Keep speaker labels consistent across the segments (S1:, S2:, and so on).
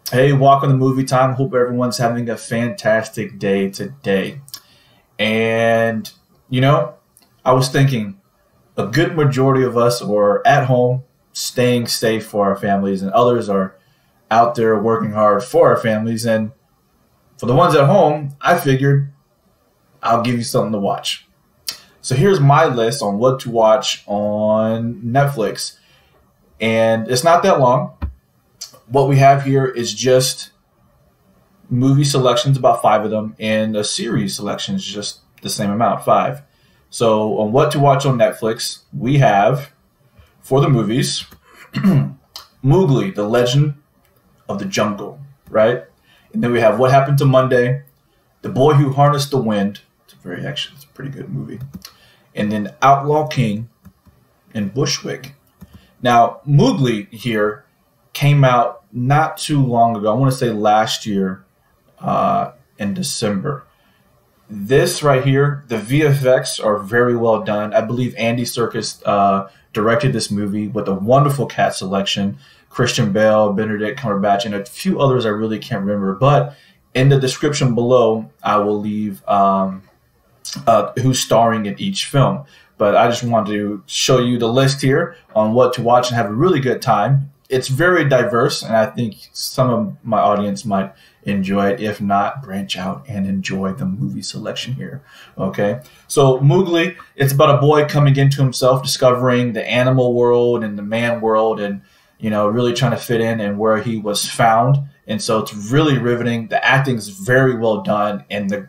S1: Hey, welcome to Movie Time. Hope everyone's having a fantastic day today. And, you know, I was thinking a good majority of us are at home, staying safe for our families, and others are out there working hard for our families. And for the ones at home, I figured I'll give you something to watch. So here's my list on what to watch on Netflix. And it's not that long. What we have here is just movie selections, about five of them, and a series selections, just the same amount, five. So on what to watch on Netflix, we have, for the movies, Mowgli, The Legend of the Jungle, right? And then we have What Happened to Monday, The Boy Who Harnessed the Wind. It's a pretty good movie. And then Outlaw King and Bushwick. Now, Mowgli here came out not too long ago. I want to say last year in December. This right here, the VFX are very well done. I believe Andy Serkis directed this movie with a wonderful cast selection. Christian Bale, Benedict Cumberbatch, and a few others I really can't remember. But in the description below, I will leave who's starring in each film. But I just wanted to show you the list here on what to watch and have a really good time. It's very diverse, and I think some of my audience might enjoy it. If not, branch out and enjoy the movie selection here. Okay, so Mowgli, it's about a boy coming into himself, discovering the animal world and the man world, and really trying to fit in and where he was found. And so it's really riveting. The acting is very well done, and the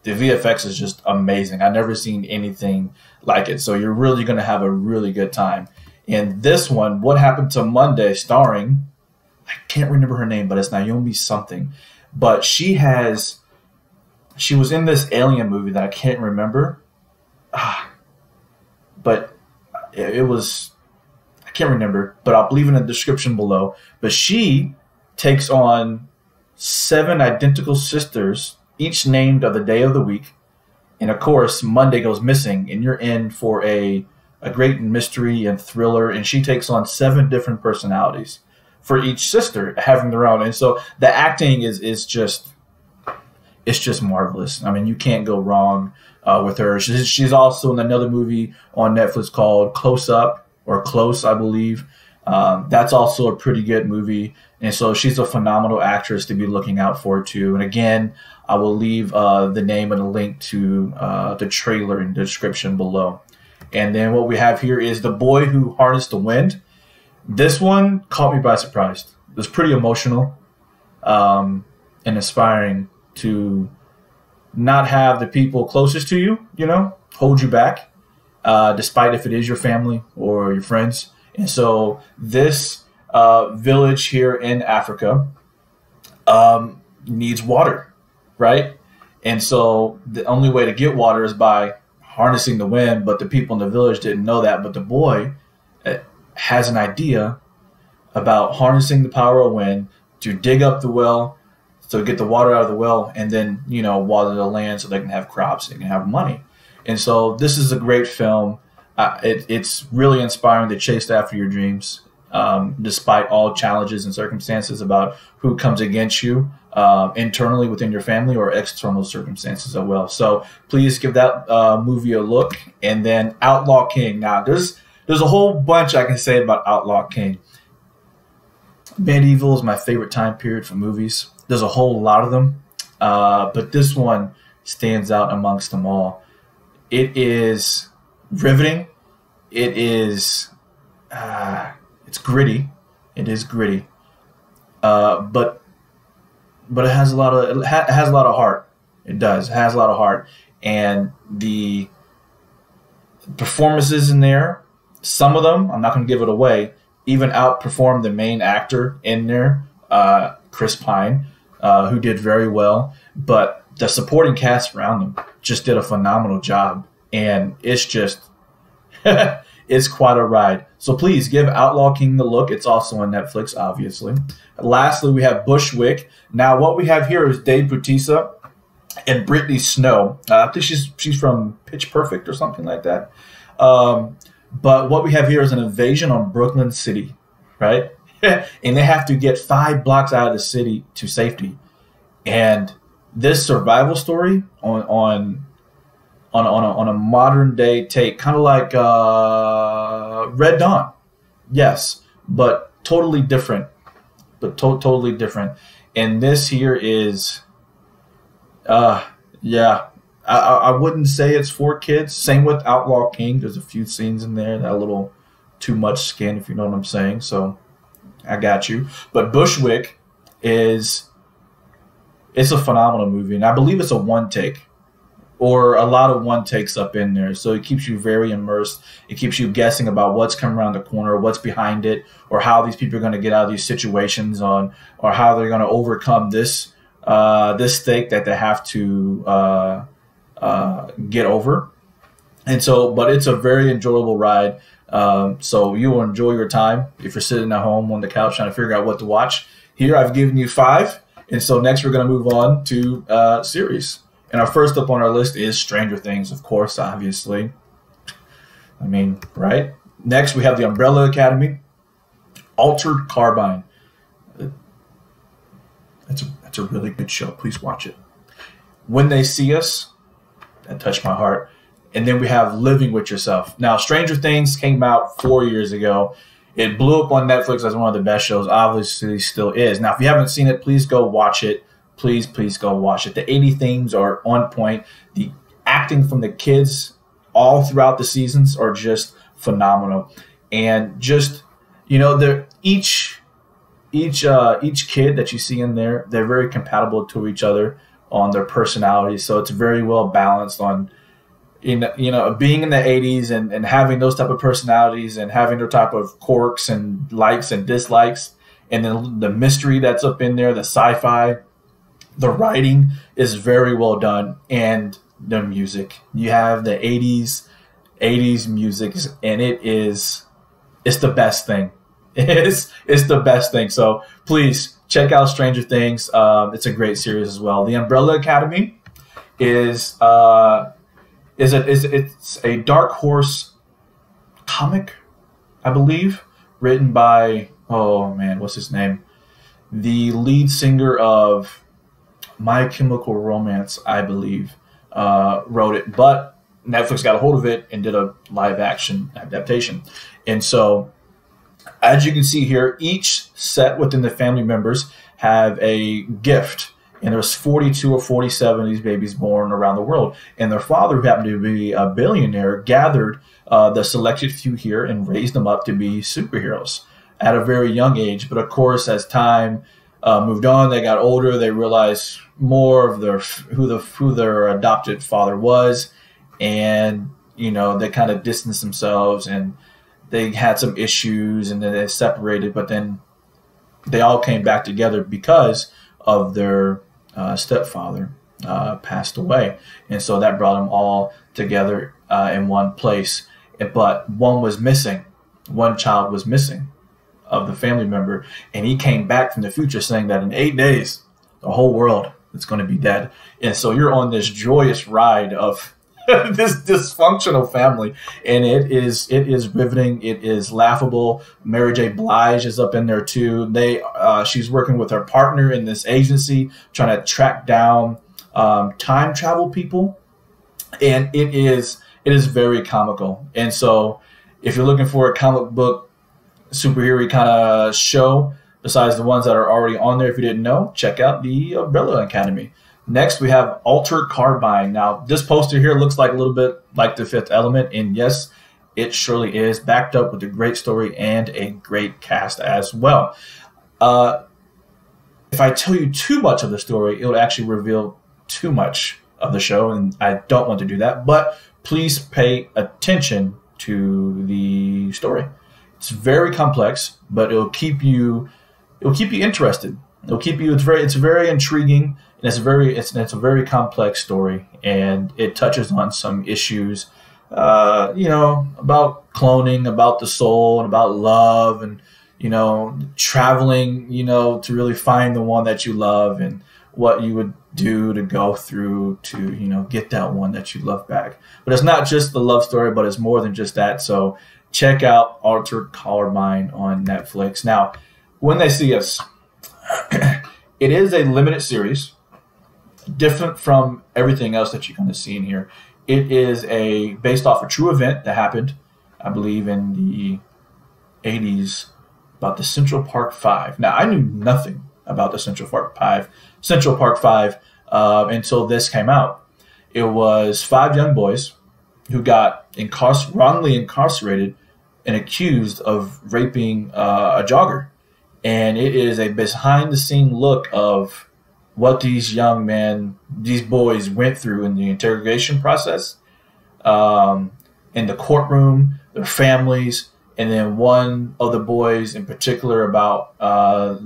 S1: VFX is just amazing. I've never seen anything like it. So you're really going to have a really good time. And this one, What Happened to Monday, starring, I can't remember her name, but it's Naomi something. But she was in this alien movie that I can't remember. But it was, I can't remember, but I'll leave it in the description below. But she takes on 7 identical sisters, each named of the day of the week. And of course, Monday goes missing, and you're in for a great mystery and thriller. And she takes on 7 different personalities for each sister, having their own. And so the acting is just, it's just marvelous. I mean, you can't go wrong with her. She's also in another movie on Netflix called Close Up, or Close, I believe. That's also a pretty good movie. And so she's a phenomenal actress to be looking out for too. And again, I will leave the name and a link to the trailer in the description below. And then what we have here is The Boy Who Harnessed the Wind. This one caught me by surprise. It was pretty emotional and inspiring to not have the people closest to you, hold you back, despite if it is your family or your friends. And so this village here in Africa needs water, right? And so the only way to get water is by harnessing the wind, but the people in the village didn't know that. But the boy has an idea about harnessing the power of wind to dig up the well, so get the water out of the well, and then, water the land so they can have crops, they can have money. And so this is a great film. It's really inspiring to chase after your dreams, despite all challenges and circumstances about who comes against you internally within your family or external circumstances as well. So please give that movie a look. And then Outlaw King. Now, there's a whole bunch I can say about Outlaw King. Medieval is my favorite time period for movies. There's a whole lot of them, but this one stands out amongst them all. It is riveting. It is it's gritty. It is gritty, but it has a lot of heart. It does. It has a lot of heart, and the performances in there, some of them, I'm not going to give it away, even outperformed the main actor in there, Chris Pine, who did very well. But the supporting cast around them just did a phenomenal job, and it's just it's quite a ride. So please give Outlaw King the look. It's also on Netflix, obviously. Lastly, we have Bushwick. Now, what we have here is Dave Bautista and Brittany Snow. I think she's from Pitch Perfect or something like that. But what we have here is an invasion on Brooklyn City, right? and they have to get 5 blocks out of the city to safety. And this survival story on a modern day take, kind of like Red Dawn, yes, but totally different. Totally different. And this here is, yeah. I wouldn't say it's for kids. Same with Outlaw King. There's a few scenes in there that are a little too much skin, if you know what I'm saying. So I got you. But Bushwick it's a phenomenal movie, and I believe it's a one take, or a lot of one takes up in there. So it keeps you very immersed. It keeps you guessing about what's coming around the corner, what's behind it, or how these people are going to get out of these situations, or how they're going to overcome this stake that they have to get over. And so, but it's a very enjoyable ride. So you will enjoy your time if you're sitting at home on the couch trying to figure out what to watch. Here I've given you 5, and so next we're going to move on to series. And our first up on our list is Stranger Things, of course, obviously. I mean, right? Next we have The Umbrella Academy, Altered Carbine. That's a really good show. Please watch it. When They See Us, that touched my heart. And then we have Living with Yourself. Now, Stranger Things came out 4 years ago. It blew up on Netflix as one of the best shows. Obviously, still is. Now, if you haven't seen it, please go watch it. Please go watch it. The 80 themes are on point. The acting from the kids all throughout the seasons are just phenomenal. And just, you know, each kid that you see in there, they're very compatible to each other on their personalities. So it's very well balanced on, you know, being in the 80s and having those type of personalities and having their type of quirks and likes and dislikes. And then the mystery that's up in there, the sci-fi, the writing is very well done. And the music, you have the 80s music, and it's the best thing. It's the best thing. So please check out Stranger Things. It's a great series as well. The Umbrella Academy it's a Dark Horse comic, I believe, written by, oh man, what's his name? The lead singer of My Chemical Romance, I believe, wrote it, but Netflix got a hold of it and did a live action adaptation. And so, as you can see here, each set within the family members have a gift. And there's 42 or 47 of these babies born around the world. And their father, who happened to be a billionaire, gathered the selected few here and raised them up to be superheroes at a very young age. But of course, as time moved on, they got older, they realized more of who their adopted father was. And, you know, they kind of distanced themselves, and they had some issues, and then they separated. But then they all came back together because of their stepfather passed away. And so that brought them all together in one place. But one was missing. One child was missing of the family member. And he came back from the future saying that in 8 days, the whole world is going to be dead. And so you're on this joyous ride of this dysfunctional family, and it is riveting. It is laughable. Mary J. Blige is up in there too. She's working with her partner in this agency trying to track down time travel people, and it is very comical. And so if you're looking for a comic book superhero kind of show, besides the ones that are already on there, if you didn't know, check out the Umbrella Academy. Next, we have Altered Carbine. Now, this poster here looks like a little bit like The Fifth Element, and yes, it surely is, backed up with a great story and a great cast as well. If I tell you too much of the story, it would actually reveal too much of the show, and I don't want to do that, but please pay attention to the story. It's very complex, but it'll keep you interested. It'll keep you. It's very intriguing. And it's a very complex story, and it touches on some issues, you know, about cloning, about the soul, and about love, and, you know, traveling, you know, to really find the one that you love, and what you would do to go through to, you know, get that one that you love back. But it's not just the love story, but it's more than just that. So check out Altered Carbine on Netflix. Now, When They See Us. It is a limited series, different from everything else that you're going to see in here. It is based off a true event that happened, I believe, in the 80s, about the Central Park Five. Now, I knew nothing about the Central Park Five until this came out. It was 5 young boys who got wrongly incarcerated and accused of raping a jogger. And it is a behind-the-scene look of what these boys went through in the interrogation process, in the courtroom, their families, and then one of the boys in particular about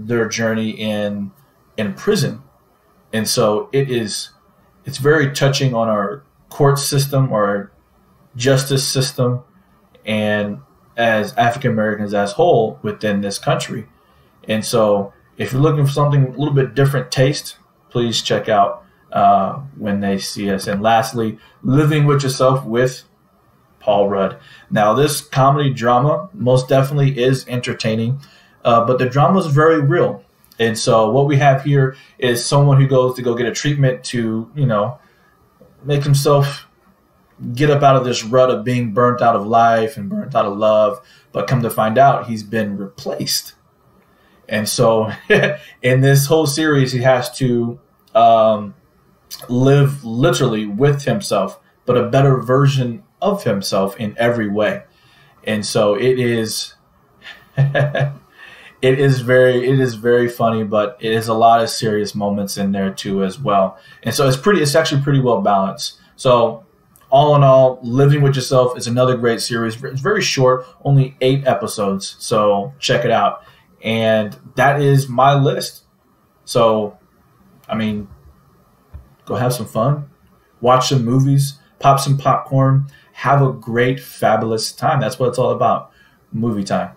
S1: their journey in prison. And so it's very touching on our court system, our justice system, and as African Americans as whole within this country. And so if you're looking for something a little bit different taste, please check out When They See Us. And lastly, Living with Yourself with Paul Rudd. Now, this comedy drama most definitely is entertaining, but the drama is very real. And so what we have here is someone who goes to go get a treatment to, make himself get up out of this rut of being burnt out of life and burnt out of love, but come to find out he's been replaced. And so in this whole series, he has to live literally with himself, but a better version of himself in every way. And so it is very funny, but it is a lot of serious moments in there too as well. And so it's actually pretty well balanced. So all in all, Living with Yourself is another great series. It's very short, only 8 episodes. So check it out. And that is my list. So, go have some fun, watch some movies, pop some popcorn, have a great, fabulous time. That's what it's all about. Movie time.